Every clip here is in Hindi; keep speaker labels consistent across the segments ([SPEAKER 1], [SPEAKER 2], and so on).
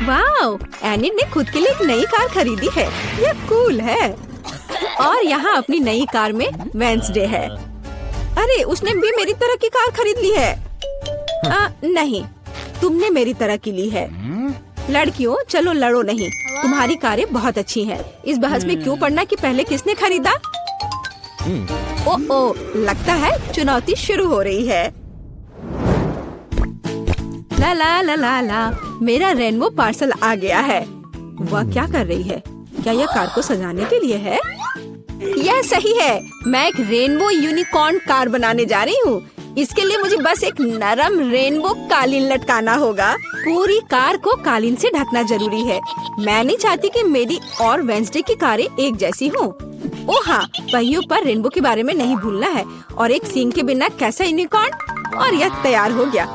[SPEAKER 1] वाओ, एनिट ने खुद के लिए एक नई कार खरीदी है। यह कूल है। और यहाँ अपनी नई कार में वेंसडे है। अरे, उसने भी मेरी तरह की कार खरीद ली है। नहीं, तुमने मेरी तरह की ली है। लड़कियों, चलो लड़ो नहीं। तुम्हारी कारें बहुत अच्छी हैं। इस बहस में क्यों पड़ना कि पहले किसने खरीदा। ओ, लगता है चुनौती शुरू हो रही है। ला ला ला ला ला, मेरा रेनबो पार्सल आ गया है। वह क्या कर रही है? क्या यह कार को सजाने के लिए है? यह सही है। मैं एक रेनबो यूनिकॉर्न कार बनाने जा रही हूँ। इसके लिए मुझे बस एक नरम रेनबो कालीन लटकाना होगा। पूरी कार को कालीन से ढकना जरूरी है। मैं नहीं चाहती कि मेरी और वेंसडे की कारें एक जैसी हों। ओह हाँ, पहियों पर रेनबो के बारे में नहीं भूलना है। और एक सींग के बिना कैसा यूनिकॉर्न। और यह तैयार हो गया।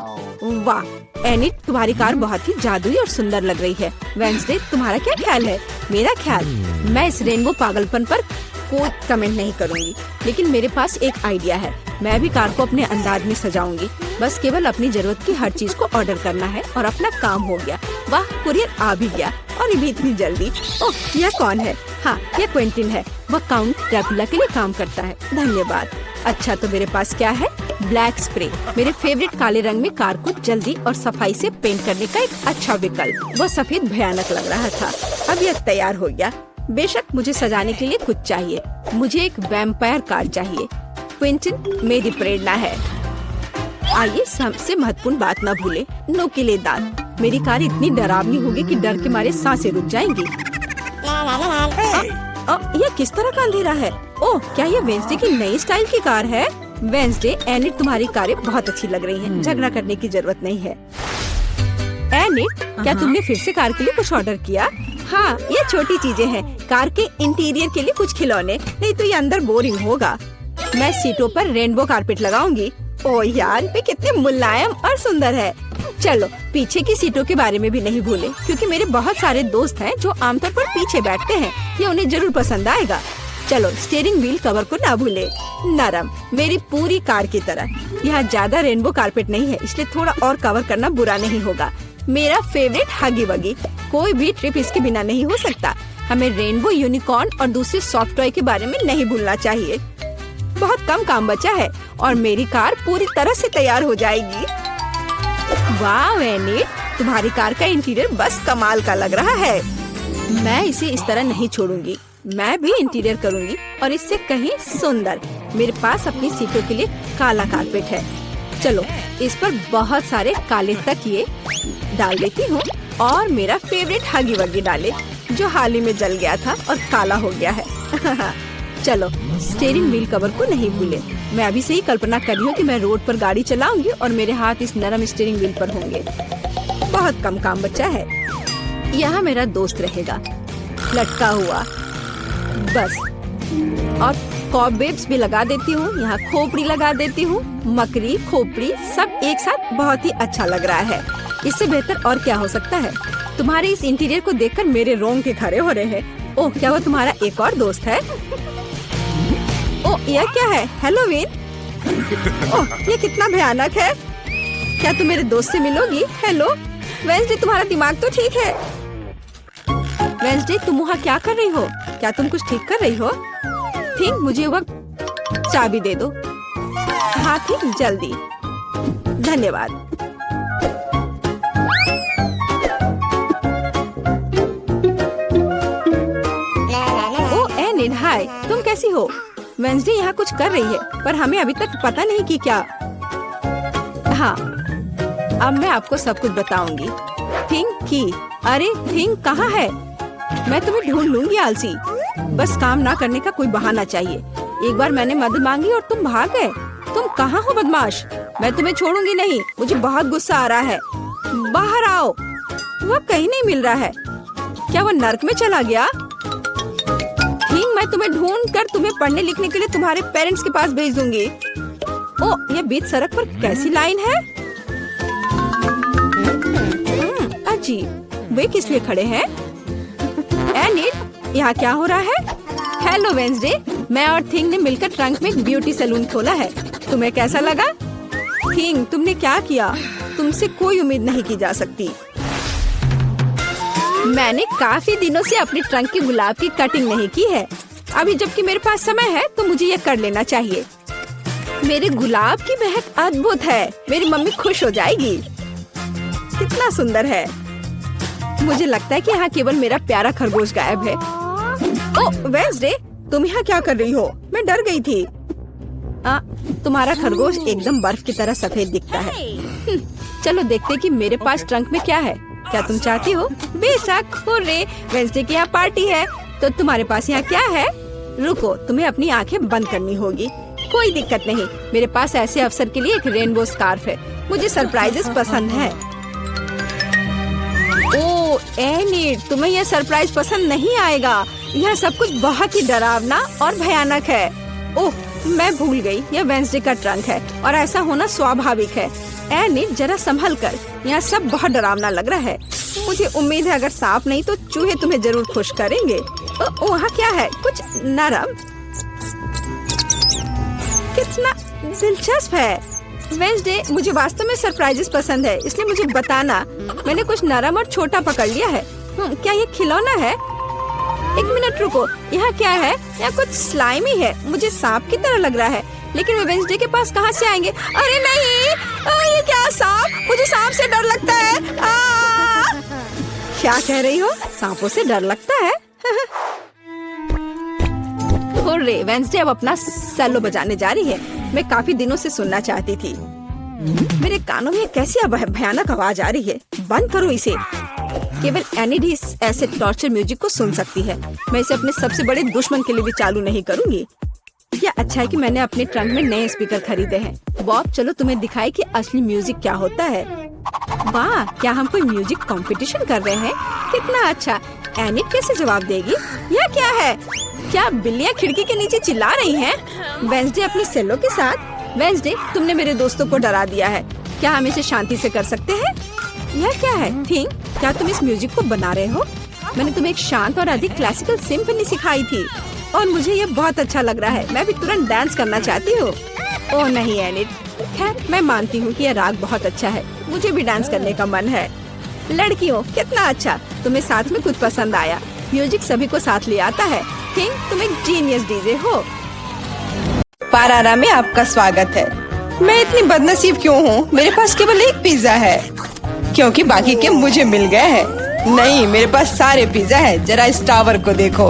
[SPEAKER 1] वाह एनिट, तुम्हारी कार बहुत ही जादुई और सुंदर लग रही है। वेंसडे, तुम्हारा क्या ख्याल है? मेरा ख्याल, मैं इस रेनबो पागलपन पर कोई कमेंट नहीं करूँगी, लेकिन मेरे पास एक आइडिया है। मैं भी कार को अपने अंदाज में सजाऊंगी। बस केवल अपनी जरूरत की हर चीज को ऑर्डर करना है और अपना काम हो गया। वाह, कुरियर आ भी गया और ये भी इतनी जल्दी। ओह, यह कौन है? हाँ, यह क्विंटिन है। वह काउंट ड्रैकुला के लिए काम करता है। धन्यवाद। अच्छा, तो मेरे पास क्या है? ब्लैक स्प्रे, मेरे फेवरेट काले रंग में कार को जल्दी और सफाई से पेंट करने का एक अच्छा विकल्प। वह सफेद भयानक लग रहा था। अब यह तैयार हो गया। बेशक मुझे सजाने के लिए कुछ चाहिए। मुझे एक वैम्पायर कार चाहिए। क्विंटिन मेरी प्रेरणा है। आइए सबसे महत्वपूर्ण बात न भूले, नुकीले दांत। मेरी कार इतनी डरावनी होगी कि डर के मारे सांसें रुक जाएंगी। यह किस तरह का अंधेरा है? ओह, क्या यह वेंसडे की नई स्टाइल की कार है? वेंसडे, एनिट, तुम्हारी कारें बहुत अच्छी लग रही हैं। झगड़ा करने की जरूरत नहीं है। एनिट, क्या तुमने फिर से कार के लिए कुछ ऑर्डर किया? हाँ, ये छोटी चीजें हैं। कार के इंटीरियर के लिए कुछ खिलौने, नहीं तो ये अंदर बोरिंग होगा। मैं सीटों पर रेनबो कारपेट लगाऊंगी। ओह यार, वे कितने मुलायम और सुंदर है। चलो पीछे की सीटों के बारे में भी नहीं भूले, क्योंकि मेरे बहुत सारे दोस्त हैं जो आमतौर पर पीछे बैठते हैं। ये उन्हें जरूर पसंद आएगा। चलो स्टीयरिंग व्हील कवर को ना भूले, नरम, मेरी पूरी कार की तरह। यहाँ ज्यादा रेनबो कारपेट नहीं है, इसलिए थोड़ा और कवर करना बुरा नहीं होगा। मेरा फेवरेट हगी वगी, कोई भी ट्रिप इसके बिना नहीं हो सकता। हमें रेनबो यूनिकॉर्न और दूसरे सॉफ्ट टॉय के बारे में नहीं भूलना चाहिए। बहुत कम काम बचा है और मेरी कार पूरी तरह से तैयार हो जाएगी। वाह एनिट, तुम्हारी कार का इंटीरियर बस कमाल का लग रहा है। मैं इसे इस तरह नहीं छोड़ूंगी। मैं भी इंटीरियर करूंगी और इससे कहीं सुंदर। मेरे पास अपनी सीटों के लिए काला कारपेट है। चलो इस पर बहुत सारे काले तकिए डाल देती हूँ और मेरा फेवरेट हगी वगी डाले, जो हाल ही में जल गया था और काला हो गया है। चलो स्टीयरिंग व्हील कवर को नहीं भूले। मैं अभी से ही कल्पना कर रही हूँ कि मैं रोड पर गाड़ी चलाऊंगी और मेरे हाथ इस नरम स्टीयरिंग व्हील पर होंगे। बहुत कम काम बचा है। यहाँ मेरा दोस्त रहेगा, लटका हुआ बस। और कॉबवेब्स भी लगा देती हूँ। यहाँ खोपड़ी लगा देती हूँ। मकड़ी, खोपड़ी सब एक साथ बहुत ही अच्छा लग रहा है। इससे बेहतर और क्या हो सकता है? तुम्हारे इस इंटीरियर को देखकर मेरे रोंगटे खड़े हो रहे हैं। ओह, क्या वो तुम्हारा एक और दोस्त है? ओह, यह क्या है? हैलोवीन? ओह, ये कितना भयानक है। क्या तुम मेरे दोस्त से मिलोगी? हेलो वेंसडे, तुम्हारा दिमाग तो ठीक है? वेंसडे, तुम वहाँ क्या कर रही हो? क्या तुम कुछ ठीक कर रही हो? थिंक, मुझे वक्त चाबी दे दो। हाँ थिंक, जल्दी। धन्यवाद। ओह एनिट, हाय, तुम कैसी हो? वेंसडे यहाँ कुछ कर रही है, पर हमें अभी तक पता नहीं कि क्या। हाँ, अब मैं आपको सब कुछ बताऊंगी। थिंक की, अरे थिंक कहाँ है? मैं तुम्हें ढूंढ लूंगी आलसी। बस काम ना करने का कोई बहाना चाहिए। एक बार मैंने मदद मांगी और तुम भाग गए। तुम कहाँ हो बदमाश? मैं तुम्हें छोड़ूंगी नहीं। मुझे बहुत गुस्सा आ रहा है। बाहर आओ। वह कहीं नहीं मिल रहा है। क्या वह नर्क में चला गया? थिंक, मैं तुम्हें ढूंढ कर तुम्हें पढ़ने लिखने के लिए तुम्हारे पेरेंट्स के पास भेज दूंगी। ओह, यह बीच सड़क पर कैसी लाइन है? अजीब, वे किस लिए खड़े हैं? एनिट, यहाँ क्या हो रहा है? हेलो वेंसडे, मैं और थिंग ने मिलकर ट्रंक में एक ब्यूटी सैलून खोला है। तुम्हें कैसा लगा? थिंग, तुमने क्या किया? तुमसे कोई उम्मीद नहीं की जा सकती। मैंने काफी दिनों से अपने ट्रंक के गुलाब की कटिंग नहीं की है। अभी जबकि मेरे पास समय है तो मुझे ये कर लेना चाहिए। मेरे गुलाब की महक अद्भुत है। मेरी मम्मी खुश हो जाएगी। कितना सुंदर है। मुझे लगता है कि यहाँ केवल मेरा प्यारा खरगोश गायब है। ओह वेंसडे, तुम यहाँ क्या कर रही हो? मैं डर गई थी। तुम्हारा खरगोश एकदम बर्फ की तरह सफेद दिखता है। चलो देखते कि मेरे पास ट्रंक में क्या है। क्या तुम चाहती हो? बेशक। हुर्रे, वेंसडे की यहाँ पार्टी है। तो तुम्हारे पास यहाँ क्या है? रुको, तुम्हें अपनी आंखें बंद करनी होगी। कोई दिक्कत नहीं, मेरे पास ऐसे अवसर के लिए एक रेनबो स्कार्फ है। मुझे सरप्राइजेस पसंद है। ओह एनिट, तुम्हें यह सरप्राइज पसंद नहीं आएगा। यह सब कुछ बहुत ही डरावना और भयानक है। ओह मैं भूल गई, यह वेंसडे का ट्रंक है और ऐसा होना स्वाभाविक है। एनिट जरा संभल कर, यहाँ सब बहुत डरावना लग रहा है। मुझे उम्मीद है अगर सांप नहीं तो चूहे तुम्हें जरूर खुश करेंगे। वहाँ क्या है? कुछ नरम। कितना दिलचस्प है। वेंसडे, मुझे वास्तव में सरप्राइजेस पसंद है, इसलिए मुझे बताना। मैंने कुछ नरम और छोटा पकड़ लिया है। क्या ये खिलौना है? एक मिनट रुको, यहाँ क्या है? यहाँ कुछ स्लाइमी है। मुझे सांप की तरह लग रहा है, लेकिन वे वेंसडे के पास कहाँ से आएंगे? अरे नहीं, ये क्या सांप? मुझे सांप से डर लगता है। क्या कह रही हो? सांपों से डर लगता है? हुर्रे, वेंसडे अब अपना सेलो बजाने जा रही है। मैं काफी दिनों से सुनना चाहती थी। मेरे कानों में कैसी भयानक आवाज आ रही है। बंद करो इसे। केवल एनिट ही ऐसे टॉर्चर म्यूजिक को सुन सकती है। मैं इसे अपने सबसे बड़े दुश्मन के लिए भी चालू नहीं करूंगी। क्या अच्छा है कि मैंने अपने ट्रंक में नए स्पीकर खरीदे हैं। बॉब, चलो तुम्हें दिखाए कि असली म्यूजिक क्या होता है। वाह, क्या हम कोई म्यूजिक कंपटीशन कर रहे हैं? कितना अच्छा। एनिट कैसे जवाब देगी? यह क्या है? क्या बिल्लियाँ खिड़की के नीचे चिल्ला रही हैं? वेंसडे अपने सेलो के साथ। वेंसडे, तुमने मेरे दोस्तों को डरा दिया है। क्या हम इसे शांति से कर सकते हैं? यह क्या है? थिंक, क्या तुम इस म्यूजिक को बना रहे हो? मैंने तुम्हें एक शांत और अधिक क्लासिकल सिम्फनी सिखाई थी और मुझे ये बहुत अच्छा लग रहा है। मैं भी तुरंत डांस करना चाहती हूँ। ओह नहीं एनिट, खैर मैं मानती हूँ कि यह राग बहुत अच्छा है। मुझे भी डांस करने का मन है। लड़कियों, कितना अच्छा, तुम्हें साथ में कुछ पसंद आया। म्यूजिक सभी को साथ ले आता है। थिंक, तुम एक जीनियस डीजे हो। पारारा में आपका स्वागत है। मैं इतनी बदनसीब क्यों हूँ? मेरे पास केवल एक पिज्जा है, क्योंकि बाकी के मुझे मिल गए हैं। नहीं, मेरे पास सारे पिज्जा है। जरा इस टावर को देखो।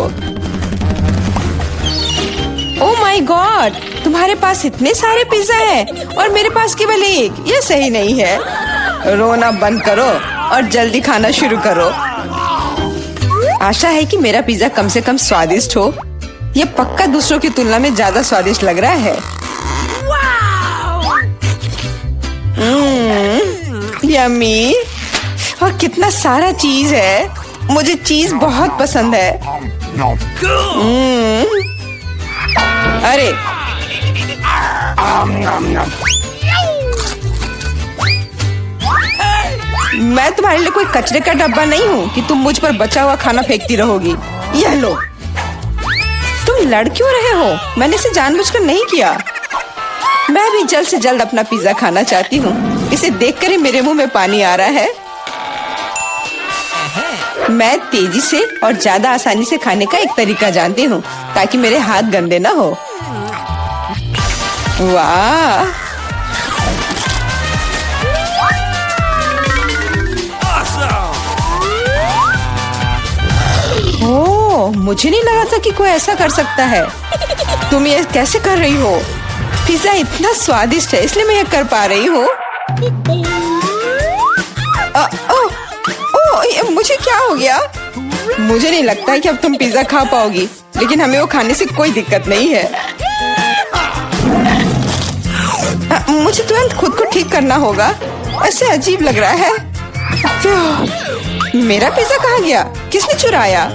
[SPEAKER 1] ओह माय गॉड, तुम्हारे पास इतने सारे पिज्जा हैं और मेरे पास केवल एक। ये सही नहीं है। रोना बंद करो और जल्दी खाना शुरू करो। आशा है कि मेरा पिज्जा कम से कम स्वादिष्ट हो। ये पक्का दूसरों की तुलना में ज्यादा स्वादिष्ट लग रहा है। यम्मी, और कितना सारा चीज है। मुझे चीज बहुत पसंद है। अरे मैं तुम्हारे लिए कोई कचरे का डब्बा नहीं हूँ कि तुम मुझ पर बचा हुआ खाना फेंकती रहोगी। यह लो। तुम लड़ क्यों रहे हो? मैंने इसे जानबूझकर नहीं किया। मैं भी जल्द से जल्द अपना पिज्जा खाना चाहती हूँ। इसे देखकर ही मेरे मुंह में पानी आ रहा है। मैं तेजी से और ज्यादा आसानी से खाने का एक तरीका जानती हूँ ताकि मेरे हाथ गंदे ना हो। वाह, ओह, मुझे नहीं लगा था कि कोई ऐसा कर सकता है। तुम ये कैसे कर रही हो? पिज्जा इतना स्वादिष्ट है इसलिए मैं ये कर पा रही हूँ। मुझे क्या हो गया? मुझे नहीं लगता है कि अब तुम पिज्जा खा पाओगी, लेकिन हमें वो खाने से कोई दिक्कत नहीं है। मुझे तुरंत खुद को ठीक करना होगा। ऐसे अजीब लग रहा है। मेरा पिज्जा कहाँ गया? किसने चुराया?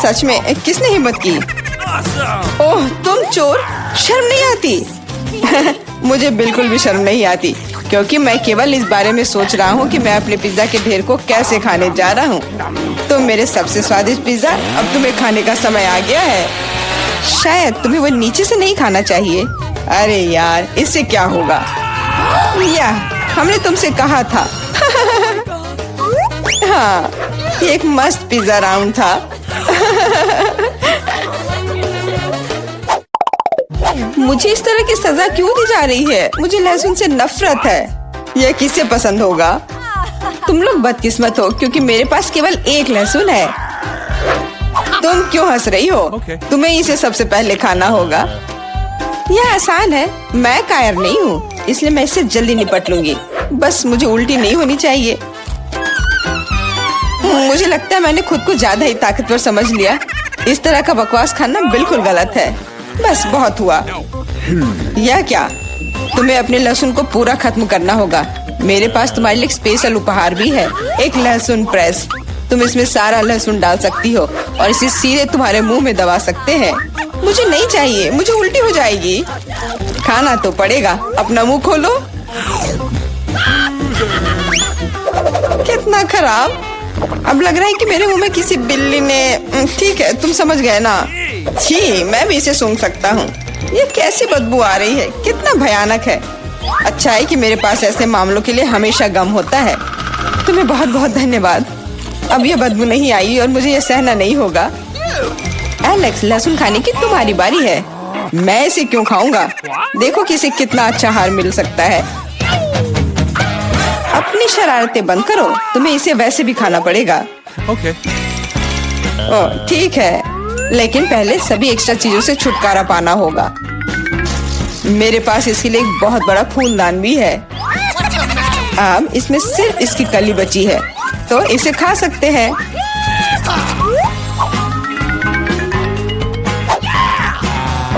[SPEAKER 1] सच में किसने हिम्मत की? ओह, तुम चोर! शर्म नहीं आती? मुझे बिल्कुल भी शर्म नहीं आती, क्योंकि मैं केवल इस बारे में सोच रहा हूँ कि मैं अपने पिज्जा के ढेर को कैसे खाने जा रहा हूँ। तो मेरे सबसे स्वादिष्ट पिज्जा अब तुम्हें खाने का समय आ गया है। शायद तुम्हें वो नीचे से नहीं खाना चाहिए। अरे यार, इससे क्या होगा? या हमने तुमसे कहा था। हाँ,
[SPEAKER 2] ये एक मस्त पिज्जा राउंड था। मुझे इस तरह की सजा क्यों दी जा रही है? मुझे लहसुन से नफरत है। यह किसे पसंद होगा? तुम लोग बदकिस्मत हो क्योंकि मेरे पास केवल एक लहसुन है। तुम क्यों हंस रही हो? तुम्हें इसे सबसे पहले खाना होगा। यह आसान है। मैं कायर नहीं हूँ, इसलिए मैं इससे जल्दी निपट लूंगी। बस मुझे उल्टी नहीं होनी चाहिए। मुझे लगता है मैंने खुद को ज्यादा ही ताकतवर समझ लिया। इस तरह का बकवास खाना बिल्कुल गलत है। बस बहुत हुआ। यह क्या? तुम्हें अपने लहसुन को पूरा खत्म करना होगा। मेरे पास तुम्हारे लिए एक स्पेशल उपहार भी है, एक लहसुन प्रेस। तुम इसमें सारा लहसुन डाल सकती हो और इसे सीधे तुम्हारे मुंह में दबा सकते हैं। मुझे नहीं चाहिए, मुझे उल्टी हो जाएगी। खाना तो पड़ेगा। अपना मुंह खोलो। कितना खराब। अब लग रहा है कि मेरे मुंह में किसी बिल्ली ने। ठीक है, तुम समझ गए ना। छी, मैं भी इसे सूंघ सकता हूँ। ये कैसी बदबू आ रही है? कितना भयानक है। अच्छा है कि मेरे पास ऐसे मामलों के लिए हमेशा गम होता है। तुम्हें बहुत बहुत धन्यवाद। अब यह बदबू नहीं आई और मुझे यह सहना नहीं होगा। एलेक्स, लहसुन खाने की तुम्हारी बारी है। मैं इसे क्यों खाऊंगा? देखो कि इसे कितना अच्छा आहार मिल सकता है। अपनी शरारतें बंद करो। तुम्हें इसे वैसे भी खाना पड़ेगा। ओह, ठीक है, लेकिन पहले सभी एक्स्ट्रा चीजों से छुटकारा पाना होगा। मेरे पास इसके लिए एक बहुत बड़ा फूलदान भी है। अब इसमें सिर्फ इसकी कली बची है, तो इसे खा सकते हैं।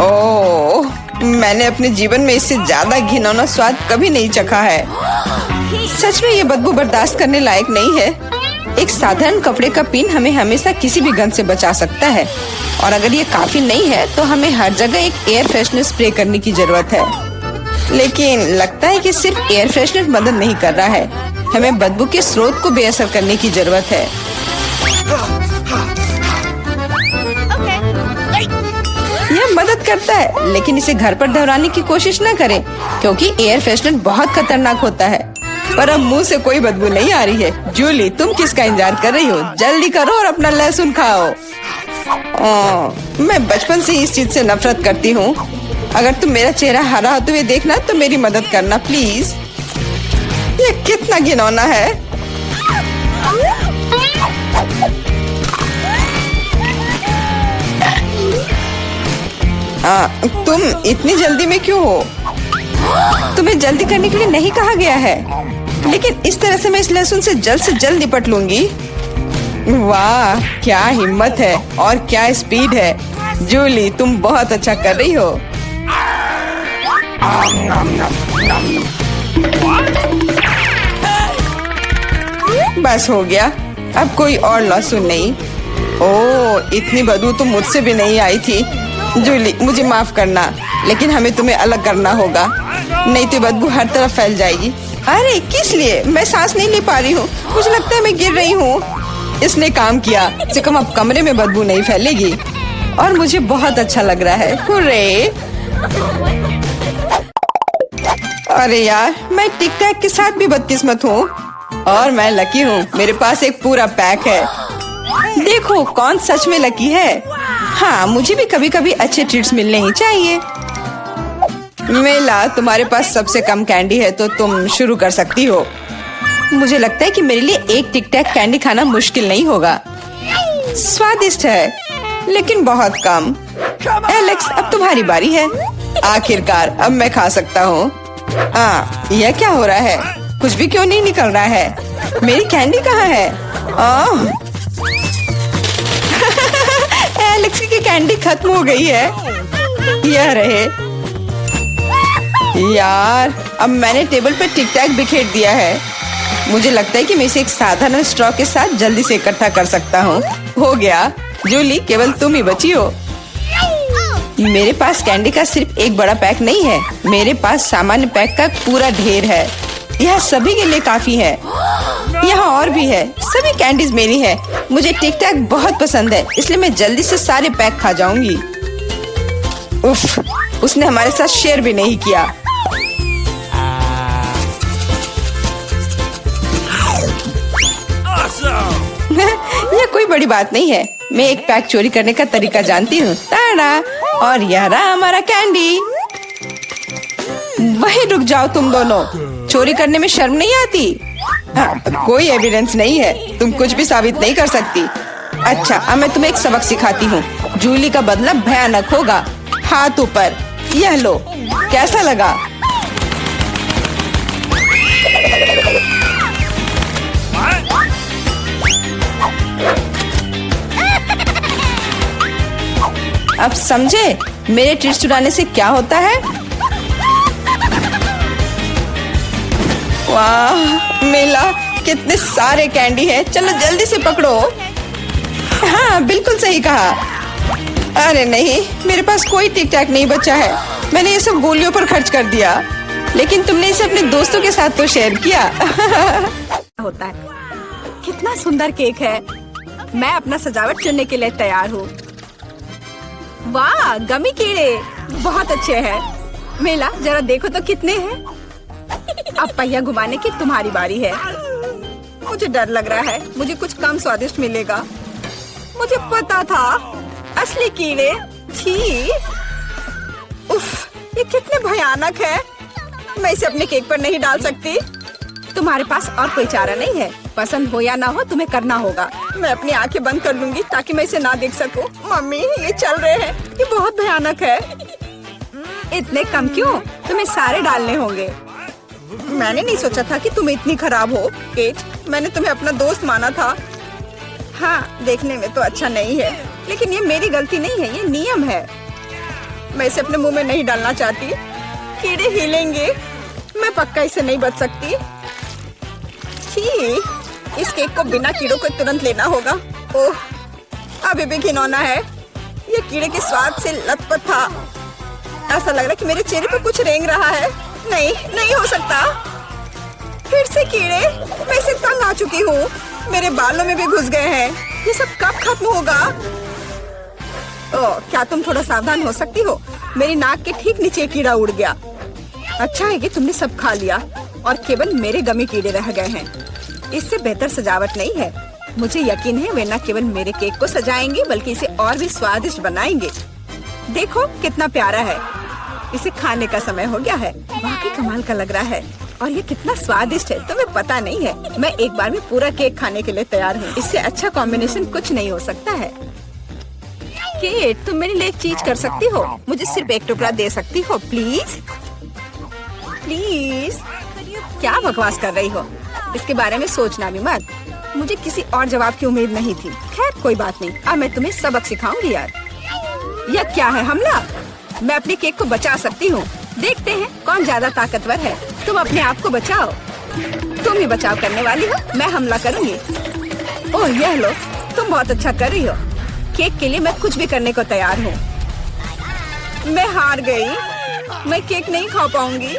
[SPEAKER 2] ओह, मैंने अपने जीवन में इससे ज्यादा घिनौना स्वाद कभी नहीं चखा है। सच में ये बदबू बर्दाश्त करने लायक नहीं है। एक साधारण कपड़े का पिन हमें हमेशा किसी भी गंध से बचा सकता है, और अगर ये काफी नहीं है तो हमें हर जगह एक एयर फ्रेशनर स्प्रे करने की जरूरत है। लेकिन लगता है कि सिर्फ एयर फ्रेशनर मदद नहीं कर रहा है। हमें बदबू के स्रोत को बेअसर करने की जरूरत है। यह मदद करता है, लेकिन इसे घर पर दोहराने की कोशिश न करें क्योंकि एयर फ्रेशनर बहुत खतरनाक होता है। पर अब मुंह से कोई बदबू नहीं आ रही है। जूली, तुम किसका इंतजार कर रही हो? जल्दी करो और अपना लहसुन खाओ। मैं बचपन से ही इस चीज से नफरत करती हूँ। अगर तुम मेरा चेहरा हरा होते हुए देखना तो मेरी मदद करना प्लीज। ये कितना घिनौना है। तुम इतनी जल्दी में क्यों हो? तुम्हें जल्दी करने के लिए नहीं कहा गया है, लेकिन इस तरह से मैं इस लहसुन से जल्द निपट लूंगी। वाह, क्या हिम्मत है और क्या स्पीड है। जूली, तुम बहुत अच्छा कर रही हो। बस हो गया, अब कोई और लहसुन नहीं। ओह, इतनी बदबू तो मुझसे भी नहीं आई थी। जूली, मुझे माफ करना, लेकिन हमें तुम्हें अलग करना होगा, नहीं तो बदबू हर तरफ फैल जाएगी। अरे किस लिए? मैं सांस नहीं ले पा रही हूँ। मुझे लगता है मैं गिर रही हूँ। इसने काम किया। से कम अब कमरे में बदबू नहीं फैलेगी और मुझे बहुत अच्छा लग रहा है। हुर्रे! अरे यार, मैं टिक टैक के साथ भी बदकिस्मत हूँ और मैं लकी हूँ। मेरे पास एक पूरा पैक है। देखो कौन सच में लकी है। हाँ, मुझे भी कभी कभी अच्छे ट्रीट्स मिलने ही चाहिए। मेला, तुम्हारे पास सबसे कम कैंडी है तो तुम शुरू कर सकती हो। मुझे लगता है कि मेरे लिए एक टिक टैक कैंडी खाना मुश्किल नहीं होगा। स्वादिष्ट है, लेकिन बहुत कम। एलेक्स, अब तुम्हारी बारी है। आखिरकार अब मैं खा सकता हूँ। यह क्या हो रहा है? कुछ भी क्यों नहीं निकल रहा है? मेरी कैंडी कहाँ है? एलेक्स की कैंडी खत्म हो गई है। यह रहे। यार, अब मैंने टेबल पर टिक टैक बिखेर दिया है। मुझे लगता है कि मैं इसे एक साधारण स्ट्रॉ के साथ जल्दी से इकट्ठा कर सकता हूँ। हो गया। जूली, केवल तुम ही बची हो। मेरे पास कैंडी का सिर्फ एक बड़ा पैक नहीं है, मेरे पास सामान्य पैक का पूरा ढेर है। यह सभी के लिए काफी है। यहाँ और भी है। सभी कैंडीज मेरी है। मुझे टिक टैक बहुत पसंद है, इसलिए मैं जल्दी से सारे पैक खा जाऊंगी। उफ, उसने हमारे साथ शेयर भी नहीं किया। बड़ी बात नहीं है। मैं एक पैक चोरी करने का तरीका जानती हूँ। ताड़ा, और यह रहा हमारा कैंडी। वहीं रुक जाओ तुम दोनों। चोरी करने में शर्म नहीं आती? हाँ, कोई एविडेंस नहीं है, तुम कुछ भी साबित नहीं कर सकती। अच्छा, अब मैं तुम्हें एक सबक सिखाती हूँ। जूली का बदला भयानक होगा। हाथ ऊपर, यह लो। कैसा लगा? अब समझे मेरे ट्रीट चुराने से क्या होता है? वाह मेला, कितने सारे कैंडी है। चलो जल्दी से पकड़ो। हाँ, बिल्कुल सही कहा। अरे नहीं, मेरे पास कोई टिक टैक नहीं बचा है। मैंने ये सब गोलियों पर खर्च कर दिया। लेकिन तुमने इसे अपने दोस्तों के साथ तो शेयर किया।
[SPEAKER 1] होता है। कितना सुंदर केक है। मैं अपना सजावट चुनने के लिए तैयार हूँ। वाह, गमी कीड़े बहुत अच्छे हैं। मेला, जरा देखो तो कितने हैं। अब पहिया घुमाने की तुम्हारी बारी है। मुझे डर लग रहा है, मुझे कुछ कम स्वादिष्ट मिलेगा। मुझे पता था, असली कीड़े। छी, उफ, ये कितने भयानक है। मैं इसे अपने केक पर नहीं डाल सकती। तुम्हारे पास और कोई चारा नहीं है। पसंद हो या ना हो, तुम्हें करना होगा। मैं अपनी आंखें बंद कर लूंगी ताकि मैं इसे ना देख सकूं। मम्मी, ये चल रहे हैं, ये बहुत भयानक है। इतने कम क्यों? तुम्हें सारे डालने होंगे। मैंने नहीं सोचा था कि तुम इतनी खराब हो केट। मैंने तुम्हें अपना दोस्त माना था। हाँ, देखने में तो अच्छा नहीं है, लेकिन ये मेरी गलती नहीं है, ये नियम है। मैं इसे अपने मुंह में नहीं डालना चाहती। कीड़े हिलेंगे, मैं पक्का इसे नहीं बच सकती। छी, इस केक को बिना कीड़ों को तुरंत लेना होगा। ओह, अभी भी घिनौना है। ये कीड़े के स्वाद से लथपथ था। ऐसा लग रहा है कि मेरे चेहरे पर कुछ रेंग रहा है। नहीं, नहीं हो सकता। फिर से कीड़े। मैं इसे तंग आ चुकी हूँ। मेरे बालों में भी घुस गए हैं। ये सब कब खत्म होगा? ओह, क्या तुम थोड़ा सावधान हो सकती हो? मेरी नाक के ठीक नीचे कीड़ा उड़ गया। अच्छा है कि तुमने सब खा लिया और केवल मेरे गमी कीड़े रह गए हैं। इससे बेहतर सजावट नहीं है। मुझे यकीन है वे न केवल मेरे केक को सजाएंगे बल्कि इसे और भी स्वादिष्ट बनाएंगे। देखो कितना प्यारा है। इसे खाने का समय हो गया है। वाकई कमाल का लग रहा है और ये कितना स्वादिष्ट है, तुम्हें पता नहीं है। मैं एक बार में पूरा केक खाने के लिए तैयार हूँ। इससे अच्छा कॉम्बिनेशन कुछ नहीं हो सकता है। केट, तुम मेरे लिए एक चीज कर सकती हो? मुझे सिर्फ एक टुकड़ा दे सकती हो प्लीज? प्लीज। क्या बकवास कर रही हो? इसके बारे में सोचना भी मत। मुझे किसी और जवाब की उम्मीद नहीं थी। खैर कोई बात नहीं, अब मैं तुम्हें सबक सिखाऊंगी यार। यह क्या है, हमला? मैं अपने केक को बचा सकती हूँ। देखते हैं कौन ज्यादा ताकतवर है। तुम अपने आप को बचाओ। तुम ही बचाव करने वाली हो, मैं हमला करूंगी। ओह, यह लो, तुम बहुत अच्छा कर रही हो। केक के लिए मैं कुछ भी करने को तैयार हूँ। मैं हार गई। मैं केक नहीं खा पाऊंगी।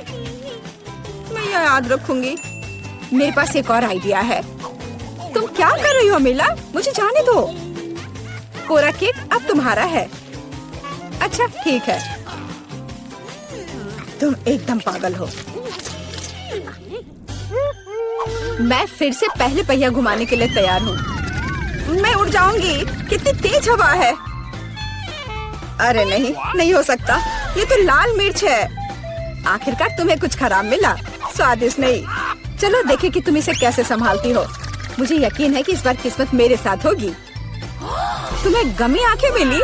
[SPEAKER 1] मैं यह याद रखूंगी। मेरे पास एक और आइडिया है। तुम क्या कर रही हो मिला? मुझे जाने दो। पूरा केक अब तुम्हारा है। अच्छा ठीक है। तुम एकदम पागल हो। मैं फिर से पहले पहिया घुमाने के लिए तैयार हूँ। मैं उड़ जाऊंगी। कितनी तेज हवा है। अरे नहीं, नहीं हो सकता। ये तो लाल मिर्च है। आखिरकार तुम्हें कुछ खराब मिला, स्वादिष्ट नहीं। चलो देखें कि तुम इसे कैसे संभालती हो। मुझे यकीन है कि इस बार किस्मत मेरे साथ होगी। तुम्हें गमी आंखें मिली?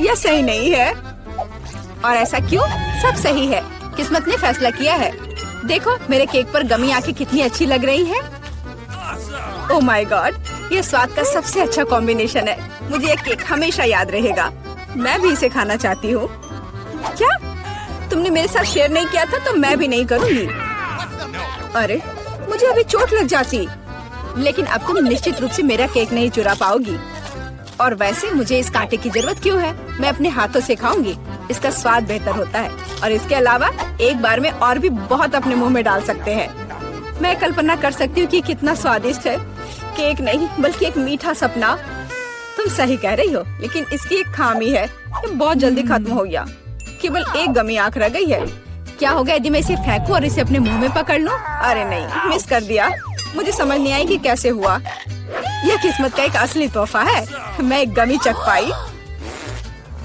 [SPEAKER 1] यह सही नहीं है। और ऐसा क्यों? सब सही है। किस्मत ने फैसला किया है। देखो मेरे केक पर गमी आंखें कितनी अच्छी लग रही हैं। ओह माय गॉड, ये स्वाद का सबसे अच्छा कॉम्बिनेशन है। मुझे ये केक हमेशा याद रहेगा। मैं भी इसे खाना चाहती हूँ। क्या तुमने मेरे साथ शेयर नहीं किया था? तो मैं भी नहीं करूँगी। अरे मुझे अभी चोट लग जाती। लेकिन अब तुम निश्चित रूप से मेरा केक नहीं चुरा पाओगी। और वैसे मुझे इस कांटे की जरूरत क्यों है? मैं अपने हाथों से खाऊंगी। इसका स्वाद बेहतर होता है और इसके अलावा एक बार में और भी बहुत अपने मुंह में डाल सकते हैं। मैं कल्पना कर सकती हूँ कि कितना स्वादिष्ट है। केक नहीं बल्कि एक मीठा सपना। तुम सही कह रही हो, लेकिन इसकी एक खामी है। ये बहुत जल्दी खत्म हो गया। केवल एक गमी आंख रह गई है। क्या होगा यदि मैं इसे फेंकूं और इसे अपने मुंह में पकड़ लूं? अरे नहीं, मिस कर दिया। मुझे समझ नहीं आई कि कैसे हुआ। यह किस्मत का एक असली तोहफा है। मैं एक गमी चख पाई।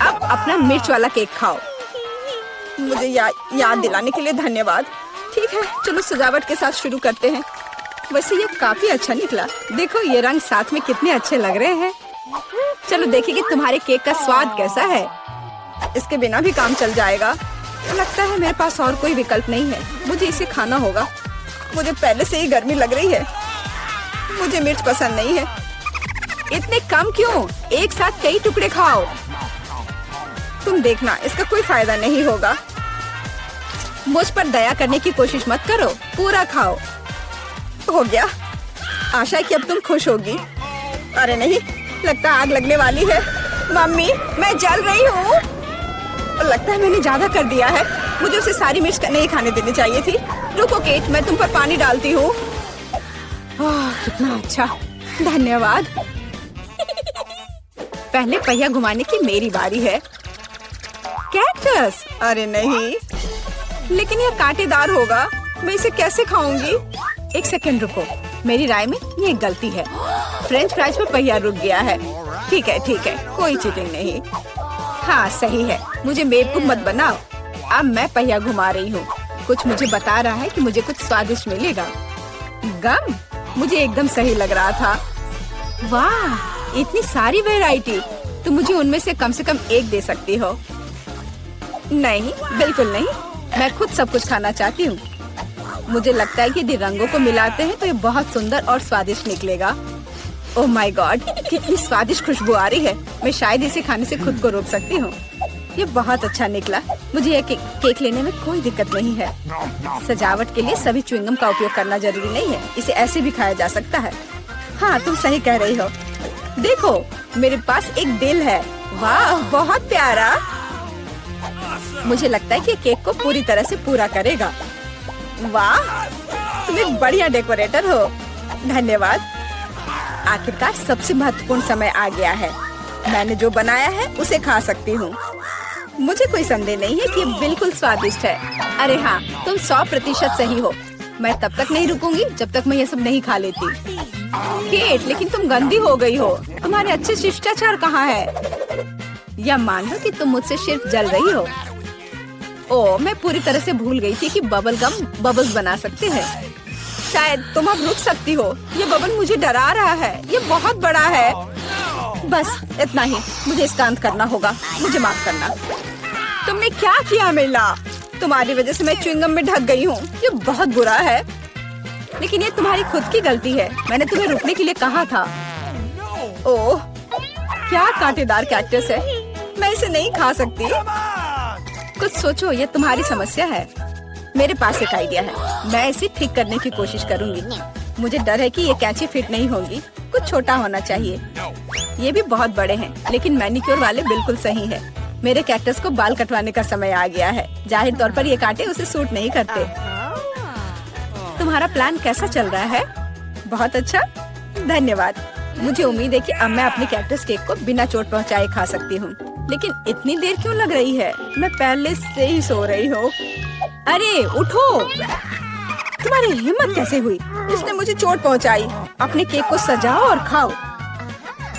[SPEAKER 1] अब अपना मिर्च वाला केक खाओ। मुझे याद दिलाने के लिए धन्यवाद। ठीक है, चलो सजावट के साथ शुरू करते हैं। वैसे ये काफी अच्छा निकला। देखो ये रंग साथ में कितने अच्छे लग रहे हैं। चलो देखिए कि तुम्हारे केक का स्वाद कैसा है। इसके बिना भी काम चल जाएगा। लगता है मेरे पास और कोई विकल्प नहीं है। मुझे इसे खाना होगा। मुझे पहले से ही गर्मी लग रही है। मुझे मिर्च पसंद नहीं है। इतने कम क्यों? एक साथ कई टुकड़े खाओ। तुम देखना, इसका कोई फायदा नहीं होगा। मुझ पर दया करने की कोशिश मत करो, पूरा खाओ। हो गया। आशा है कि अब तुम खुश होगी। अरे नहीं, लगता आग लगने वाली है। मम्मी, मैं जल रही हूँ। लगता है मैंने ज्यादा कर दिया है। मुझे उसे सारी मिर्च नहीं खाने देनी चाहिए थी। रुको केट, मैं तुम पर पानी डालती हूँ। कितना अच्छा, धन्यवाद। पहले पहिया घुमाने की मेरी बारी है। कैक्टस? अरे नहीं, लेकिन यह कांटेदार होगा। मैं इसे कैसे खाऊंगी? एक सेकंड रुको, मेरी राय में ये गलती है। फ्रेंच फ्राइज पर पहिया रुक गया है। ठीक है, कोई चीटिंग नहीं। हाँ सही है, मुझे बेवकूफ मत बनाओ। अब मैं पहिया घुमा रही हूँ। कुछ मुझे बता रहा है कि मुझे कुछ स्वादिष्ट मिलेगा। गम? मुझे एकदम सही लग रहा था। वाह, इतनी सारी वैरायटी। तो मुझे उनमें से कम एक दे सकती हो? नहीं, बिल्कुल नहीं। मैं खुद सब कुछ खाना चाहती हूँ। मुझे लगता है कि यदि रंगों को मिलाते हैं तो ये बहुत सुंदर और स्वादिष्ट निकलेगा। ओह माय गॉड, कितनी स्वादिष्ट खुशबू आ रही है। मैं शायद इसे खाने से खुद को रोक सकती हूँ। ये बहुत अच्छा निकला। मुझे यह केक लेने में कोई दिक्कत नहीं है। सजावट के लिए सभी च्युइंगम का उपयोग करना जरूरी नहीं है। इसे ऐसे भी खाया जा सकता है। हाँ, तुम सही कह रही हो। देखो, मेरे पास एक दिल है। वाह, बहुत प्यारा। मुझे लगता है कि केक को पूरी तरह से पूरा करेगा। वाह, तुम एक बढ़िया डेकोरेटर हो। धन्यवाद। आखिरकार सबसे महत्वपूर्ण समय आ गया है। मैंने जो बनाया है उसे खा सकती हूँ। मुझे कोई संदेह नहीं है कि ये बिल्कुल स्वादिष्ट है। अरे हाँ, तुम 100% सही हो। मैं तब तक नहीं रुकूंगी जब तक मैं ये सब नहीं खा लेती। केट, लेकिन तुम गंदी हो गई हो। तुम्हारे अच्छे शिष्टाचार कहाँ है? या मान लो कि तुम मुझसे सिर्फ जल रही हो। ओह, मैं पूरी तरह से भूल गई थी कि बबल गम बबल्स बना सकते हैं। शायद तुम अब रुक सकती हो। ये बबल मुझे डरा रहा है। ये बहुत बड़ा है। बस इतना ही, मुझे इसका अंत करना होगा। मुझे माफ करना। तुमने क्या किया मिला? तुम्हारी वजह से मैं च्युइंगम में ढक गई हूँ। ये बहुत बुरा है, लेकिन ये तुम्हारी खुद की गलती है। मैंने तुम्हें रुकने के लिए कहा था। ओह, क्या कांटेदार कैक्टस है। मैं इसे नहीं खा सकती। कुछ सोचो, ये तुम्हारी समस्या है। मेरे पास एक आइडिया है। मैं इसे ठीक करने की कोशिश करूंगी। मुझे डर है कि ये कैंची फिट नहीं होगी। कुछ छोटा होना चाहिए। ये भी बहुत बड़े हैं, लेकिन मैनिक्योर वाले बिल्कुल सही है। मेरे कैक्टस को बाल कटवाने का समय आ गया है। जाहिर तौर पर ये कांटे उसे सूट नहीं करते। तुम्हारा प्लान कैसा चल रहा है? बहुत अच्छा, धन्यवाद। मुझे उम्मीद है कि अब मैं अपने कैक्टस केक को बिना चोट पहुंचाए खा सकती हूँ। लेकिन इतनी देर क्यों लग रही है? मैं पहले से ही सो रही हूँ। अरे उठो, तुम्हारी हिम्मत कैसे हुई? इसने मुझे चोट पहुंचाई। अपने केक को सजाओ और खाओ।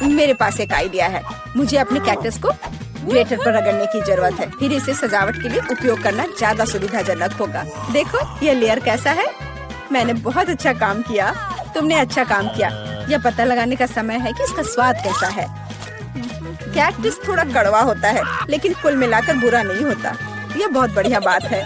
[SPEAKER 1] मेरे पास एक आइडिया है। मुझे अपने कैक्टस को ग्रेटर पर रगड़ने की जरूरत है। फिर इसे सजावट के लिए उपयोग करना ज्यादा सुविधाजनक होगा। देखो ये लेयर कैसा है। मैंने बहुत अच्छा काम किया। तुमने अच्छा काम किया। यह पता लगाने का समय है कि इसका स्वाद कैसा है। कैक्टस थोड़ा कड़वा होता है, लेकिन कुल मिलाकर बुरा नहीं होता। यह बहुत बढ़िया बात है।